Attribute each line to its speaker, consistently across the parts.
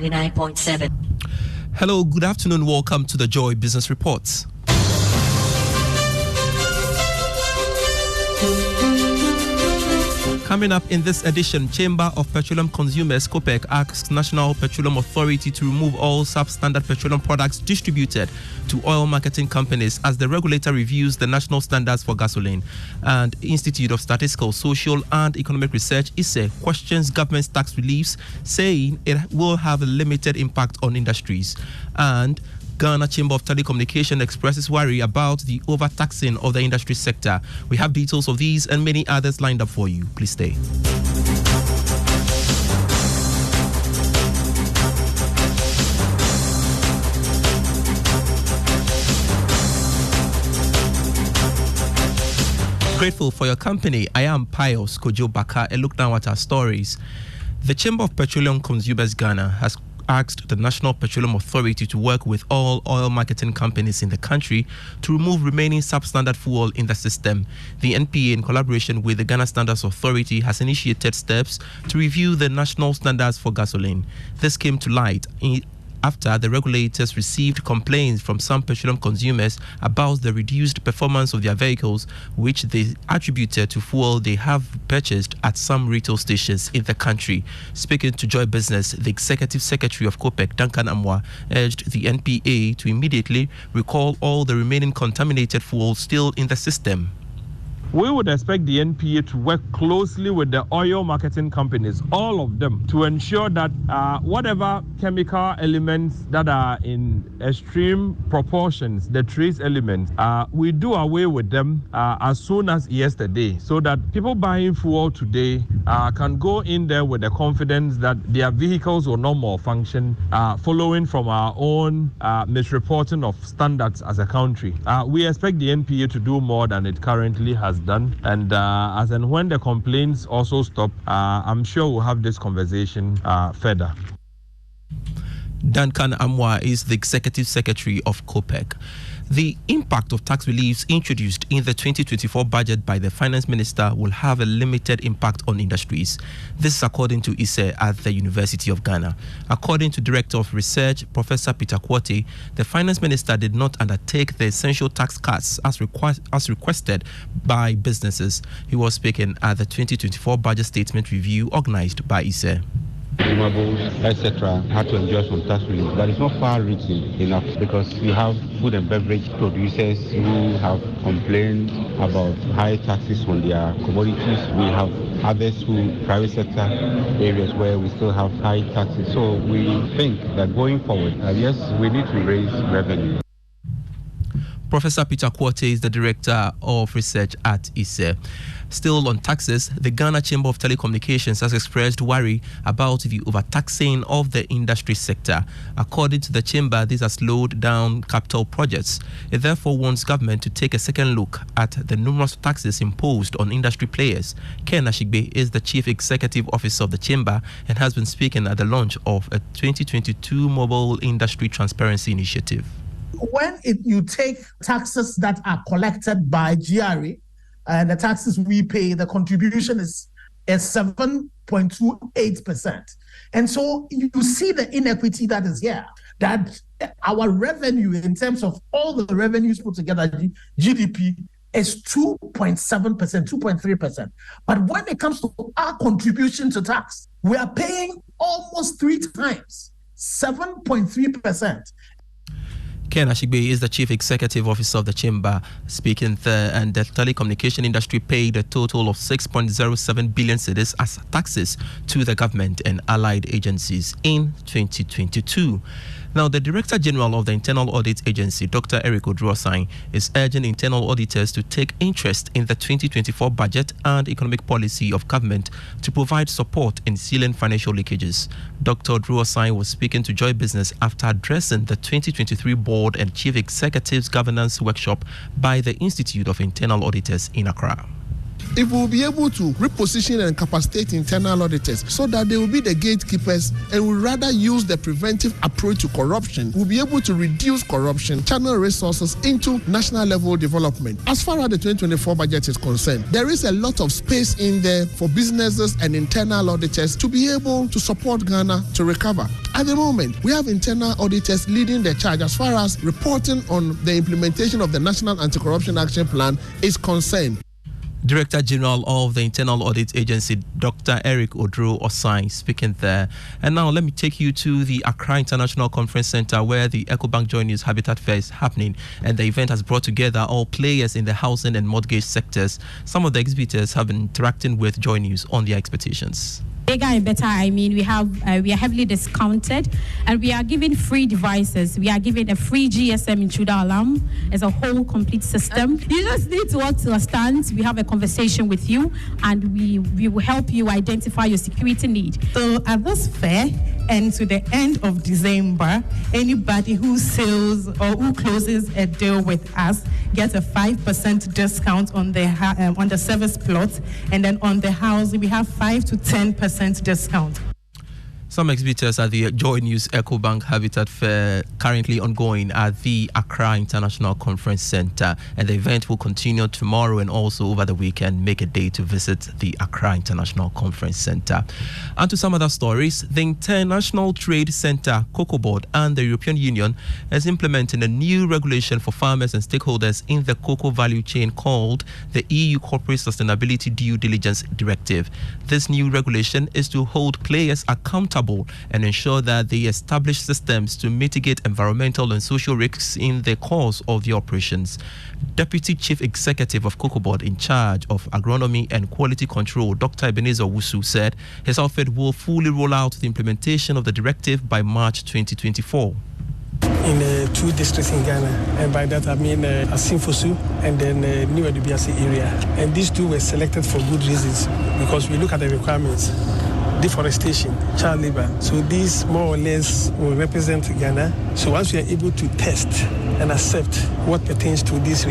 Speaker 1: 99.7.
Speaker 2: Hello, good afternoon. Welcome to the Joy Business Reports. Coming up in this edition, Chamber of Petroleum Consumers (COPEC) asks National Petroleum Authority to remove all substandard petroleum products distributed to oil marketing companies as the regulator reviews the national standards for gasoline. And Institute of Statistical, Social and Economic Research (ISE) questions government's tax reliefs, saying it will have a limited impact on industries. And Ghana Chamber of Telecommunication expresses worry about the overtaxing of the industry sector. We have details of these and many others lined up for you. Please stay. Grateful for your company. I am Pius Kojo Baka. A look now at our stories. The Chamber of Petroleum Consumers Ghana has asked the National Petroleum Authority to work with all oil marketing companies in the country to remove remaining substandard fuel in the system. The NPA, in collaboration with the Ghana Standards Authority, has initiated steps to review the national standards for gasoline. This came to light after the regulators received complaints from some petroleum consumers about the reduced performance of their vehicles, which they attributed to fuel they have purchased at some retail stations in the country. Speaking to Joy Business, the Executive Secretary of COPEC, Duncan Amwa, urged the NPA to immediately recall all the remaining contaminated fuel still in the system.
Speaker 3: We would expect the NPA to work closely with the oil marketing companies, all of them, to ensure that whatever chemical elements that are in extreme proportions, the trace elements, we do away with them as soon as yesterday, so that people buying fuel today can go in there with the confidence that their vehicles will no more function, following from our own misreporting of standards as a country. We expect the NPA to do more than it currently has done, and as and when the complaints also stop, I'm sure we'll have this conversation further.
Speaker 2: Duncan Amwa is the Executive Secretary of COPEC. The impact of tax reliefs introduced in the 2024 budget by the Finance Minister will have a limited impact on industries. This is according to ISE at the University of Ghana. According to Director of Research, Professor Peter Quartey, the Finance Minister did not undertake the essential tax cuts as requested by businesses. He was speaking at the 2024 budget statement review organized by ISE.
Speaker 4: Renewables, etc., had to enjoy some tax relief, but it's not far-reaching enough because we have food and beverage producers who have complained about high taxes on their commodities. We have others private sector areas where we still have high taxes. So we think that going forward, yes, we need to raise revenue.
Speaker 2: Professor Peter Quartey is the Director of Research at ISE. Still on taxes, the Ghana Chamber of Telecommunications has expressed worry about the overtaxing of the industry sector. According to the Chamber, this has slowed down capital projects. It therefore wants government to take a second look at the numerous taxes imposed on industry players. Ken Ashigbe is the Chief Executive Officer of the Chamber and has been speaking at the launch of a 2022 Mobile Industry Transparency Initiative.
Speaker 5: When you take taxes that are collected by GRA and the taxes we pay, the contribution is 7.28%. And so you see the inequity that is here, that our revenue in terms of all the revenues put together, GDP, is 2.7%, 2.3%. But when it comes to our contribution to tax, we are paying almost 3 times, 7.3%.
Speaker 2: Ken Ashigbe is the Chief Executive Officer of the Chamber speaking there, and the telecommunication industry paid a total of 6.07 billion cedis as taxes to the government and allied agencies in 2022. Now, the Director General of the Internal Audit Agency, Dr. Eric Odruosai, is urging internal auditors to take interest in the 2024 budget and economic policy of government to provide support in sealing financial leakages. Dr. Odruosai was speaking to Joy Business after addressing the 2023 Board and Chief Executives Governance Workshop by the Institute of Internal Auditors in Accra.
Speaker 1: if we will be able to reposition and capacitate internal auditors so that they will be the gatekeepers and will rather use the preventive approach to corruption, we'll be able to reduce corruption, channel resources into national level development. As far as the 2024 budget is concerned, there is a lot of space in there for businesses and internal auditors to be able to support Ghana to recover. At the moment, we have internal auditors leading the charge as far as reporting on the implementation of the National Anti-Corruption Action Plan is concerned.
Speaker 2: Director General of the Internal Audit Agency, Dr. Eric Odro Osai, speaking there. And now let me take you to the Accra International Conference Center, where the EcoBank Joy News Habitat Fair is happening. And the event has brought together all players in the housing and mortgage sectors. Some of the exhibitors have been interacting with Joy News on their expectations.
Speaker 6: Bigger and better, we are heavily discounted, and we are giving free devices. We are giving a free GSM intruder alarm as a whole complete system. You just need to walk to a stand. We have a conversation with you, and we will help you identify your security need.
Speaker 7: So at this fair and to the end of December, anybody who sells or who closes a deal with us gets a 5% discount on the service plot, and then on the house we have 5 to 10% discount.
Speaker 2: Some exhibitors at the Joy News EcoBank Habitat Fair currently ongoing at the Accra International Conference Center, and the event will continue tomorrow and also over the weekend. Make a day to visit the Accra International Conference Center. And to some other stories, the International Trade Center, Cocoa Board, and the European Union is implementing a new regulation for farmers and stakeholders in the cocoa value chain called the EU Corporate Sustainability Due Diligence Directive. This new regulation is to hold players accountable and ensure that they establish systems to mitigate environmental and social risks in the course of the operations. Deputy Chief Executive of Cocoa Board in charge of agronomy and quality control, Dr. Ebenezer Wusu, said his office will fully roll out the implementation of the directive by March 2024.
Speaker 8: In 2 districts in Ghana, and by that I mean Asinfosu and then New Adubiasi area. And these 2 were selected for good reasons, because we look at the requirements: deforestation, child labor. So these more or less will represent Ghana. So once we are able to test and accept what pertains to these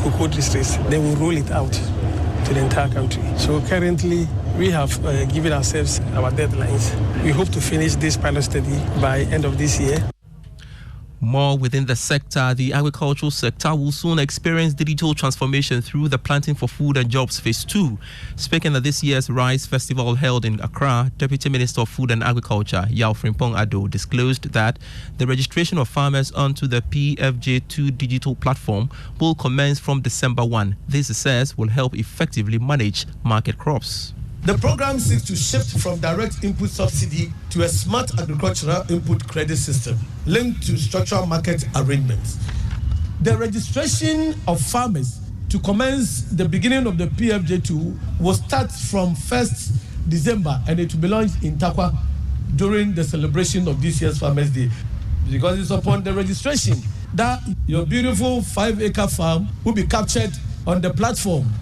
Speaker 8: cocoa districts, then we'll roll it out to the entire country. So currently we have given ourselves our deadlines. We hope to finish this pilot study by end of this year.
Speaker 2: More within the sector, the agricultural sector will soon experience digital transformation through the Planting for Food and Jobs Phase 2. Speaking at this year's Rice Festival held in Accra, Deputy Minister of Food and Agriculture, Yao Frimpong Ado, disclosed that the registration of farmers onto the PFJ2 digital platform will commence from December 1. This, he says, will help effectively manage market crops.
Speaker 9: The program seeks to shift from direct input subsidy to a smart agricultural input credit system linked to structural market arrangements. The registration of farmers to commence the beginning of the PFJ2 will start from 1st December, and it will be launched in Takwa during the celebration of this year's Farmers' Day. Because it's upon the registration that your beautiful 5-acre farm will be captured on the platform.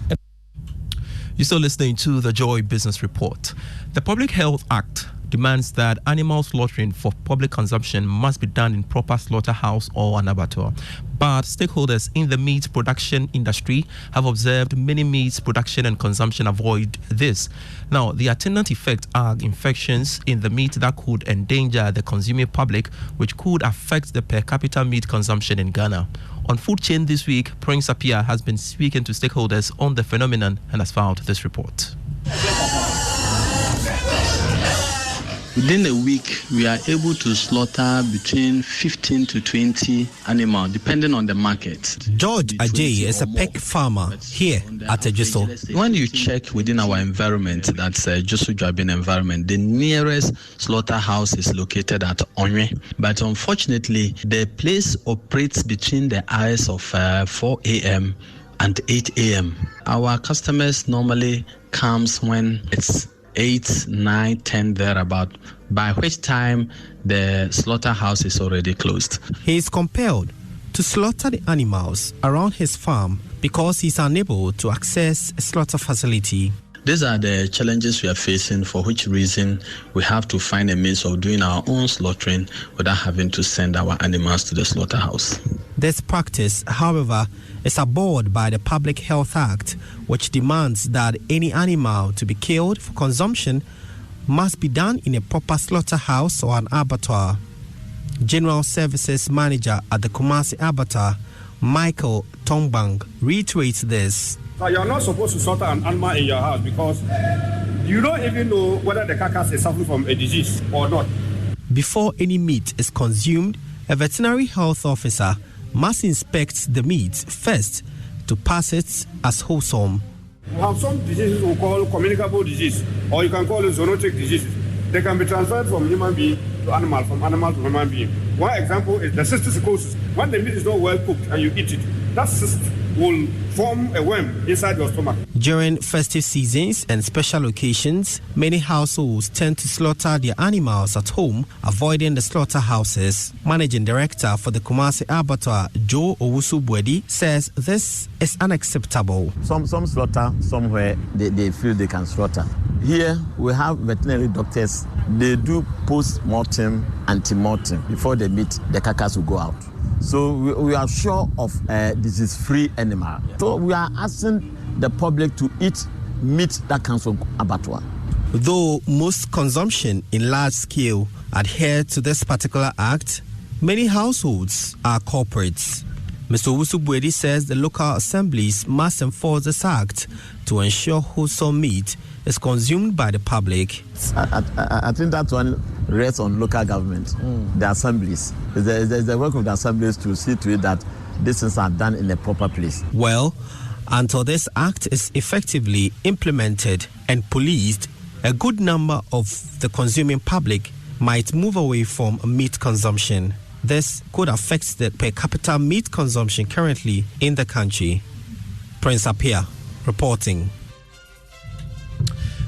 Speaker 2: You're still listening to the Joy Business Report. The Public Health Act demands that animal slaughtering for public consumption must be done in proper slaughterhouse or an abattoir. But stakeholders in the meat production industry have observed many meat production and consumption avoid this. Now, the attendant effects are infections in the meat that could endanger the consuming public, which could affect the per capita meat consumption in Ghana. On Food Chain this week, Prince Appiah has been speaking to stakeholders on the phenomenon and has filed this report.
Speaker 10: Within a week, we are able to slaughter between 15 to 20 animals, depending on the market.
Speaker 11: George Ajay is a pig farmer here at Ejiso.
Speaker 10: When you check within our environment, that's Josu Jabin environment, the nearest slaughterhouse is located at Onwe. But unfortunately, the place operates between the hours of 4 a.m. and 8 a.m. Our customers normally comes when it's 8, 9, 10 thereabout, by which time the slaughterhouse is already closed.
Speaker 11: He is compelled to slaughter the animals around his farm because he is unable to access a slaughter facility.
Speaker 10: These are the challenges we are facing, for which reason we have to find a means of doing our own slaughtering without having to send our animals to the slaughterhouse.
Speaker 11: This practice, however, is abhorred by the Public Health Act, which demands that any animal to be killed for consumption must be done in a proper slaughterhouse or an abattoir. General Services Manager at the Kumasi Abattoir, Michael Tongbang, reiterates this.
Speaker 12: Now, you're not supposed to slaughter an animal in your house because you don't even know whether the carcass is suffering from a disease or not.
Speaker 11: Before any meat is consumed, a veterinary health officer must inspect the meat first to pass it as wholesome.
Speaker 12: We have some diseases we call communicable disease, or you can call it zoonotic diseases. They can be transferred from human being to animal, from animal to human being. One example is the cysticercosis. When the meat is not well cooked and you eat it, that cyst will form a worm inside your stomach.
Speaker 11: During festive seasons and special occasions, many households tend to slaughter their animals at home, avoiding the slaughterhouses. Managing Director for the Kumasi Abattoir, Joe Owusu-Bwedi, says this is unacceptable.
Speaker 13: Some slaughter somewhere they feel they can slaughter. Here we have veterinary doctors. They do post-mortem, ante-mortem before the carcass will go out. So we are sure of disease-free animal. So we are asking the public to eat meat that comes from abattoir.
Speaker 11: Though most consumption in large scale adhere to this particular act, many households are corporates. Mr. Owusu-Bwedi says the local assemblies must enforce this act to ensure wholesome meat is consumed by the public.
Speaker 13: I think that one rests on local government, the assemblies. There's the work of the assemblies to see to it that these things are done in a proper place.
Speaker 11: Well, until this act is effectively implemented and policed, a good number of the consuming public might move away from meat consumption. This could affect the per capita meat consumption currently in the country. Prince Apia reporting.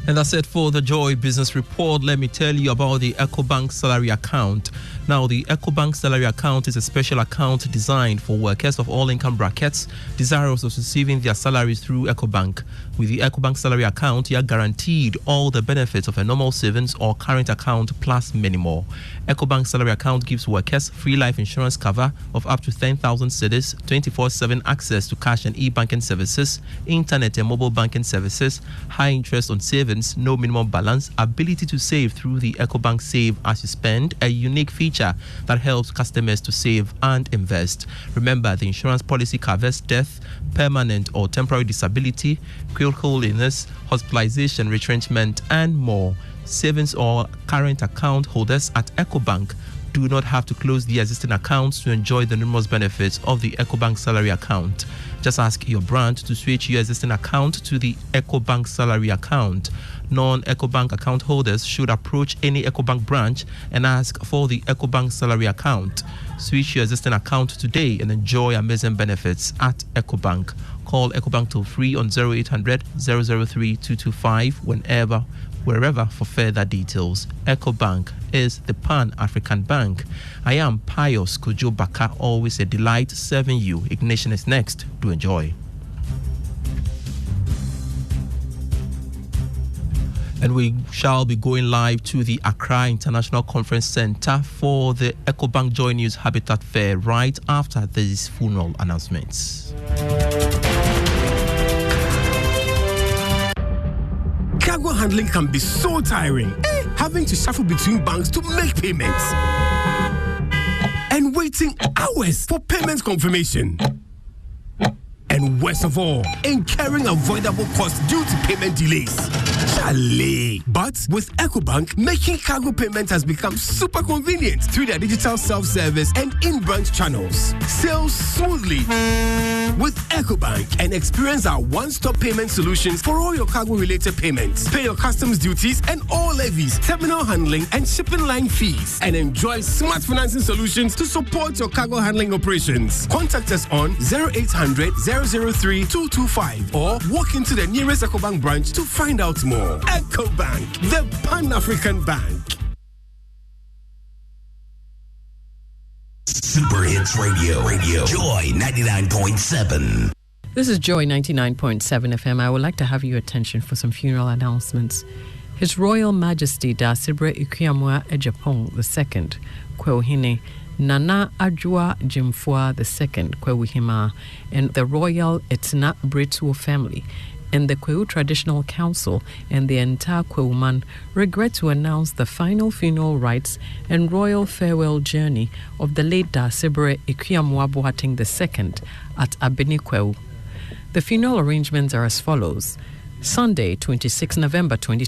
Speaker 2: And that's it for the Joy Business Report. Let me tell you about the EcoBank salary account. Now, the EcoBank salary account is a special account designed for workers of all income brackets desirous of receiving their salaries through EcoBank. With the EcoBank salary account, you are guaranteed all the benefits of a normal savings or current account plus many more. EcoBank salary account gives workers free life insurance cover of up to 10,000 cedis, 24/7 access to cash and e-banking services, internet and mobile banking services, high interest on savings, no minimum balance, ability to save through the EcoBank Save as you spend, a unique feature that helps customers to save and invest. Remember, the insurance policy covers death, permanent or temporary disability, critical illness, hospitalization, retrenchment, and more. Savings or current account holders at EcoBank do not have to close the existing accounts to enjoy the numerous benefits of the EcoBank salary account. Just ask your branch to switch your existing account to the EcoBank salary account. Non-EcoBank account holders should approach any EcoBank branch and ask for the EcoBank salary account. Switch your existing account today and enjoy amazing benefits at EcoBank. Call EcoBank toll free on 0800 003 225 wherever for further details. EcoBank is the Pan-African Bank. I am Pius Kojo Baka, always a delight serving you. Ignition is next. Do enjoy. And we shall be going live to the Accra International Conference Center for the EcoBank Joy News Habitat Fair right after these funeral announcements.
Speaker 14: Cargo handling can be so tiring. Having to shuffle between banks to make payments. And waiting hours for payment confirmation. And worst of all, incurring avoidable costs due to payment delays. Chalet. But with EcoBank, making cargo payment has become super convenient through their digital self-service and in-branch channels. Sail smoothly with EcoBank and experience our one-stop payment solutions for all your cargo-related payments. Pay your customs duties and all levies, terminal handling and shipping line fees, and enjoy smart financing solutions to support your cargo handling operations. Contact us on 0800 003 225 or walk into the nearest EcoBank branch to find out more. EcoBank, the Pan-African Bank.
Speaker 15: Super Hits Radio. Joy 99.7. This is Joy 99.7 FM. I would like to have your attention for some funeral announcements. His Royal Majesty Da Sibre Ikuamwa Ejapong II, Kweuhine Nana Adjua Jimfua II, Kweuhima, and the Royal Etna Brituo family, and the Kweu Traditional Council and the entire Kweuman regret to announce the final funeral rites and royal farewell journey of the late Da Sibre Ikuamwa Boateng II at Abini Kweu. The funeral arrangements are as follows. Sunday, 26 November 2020.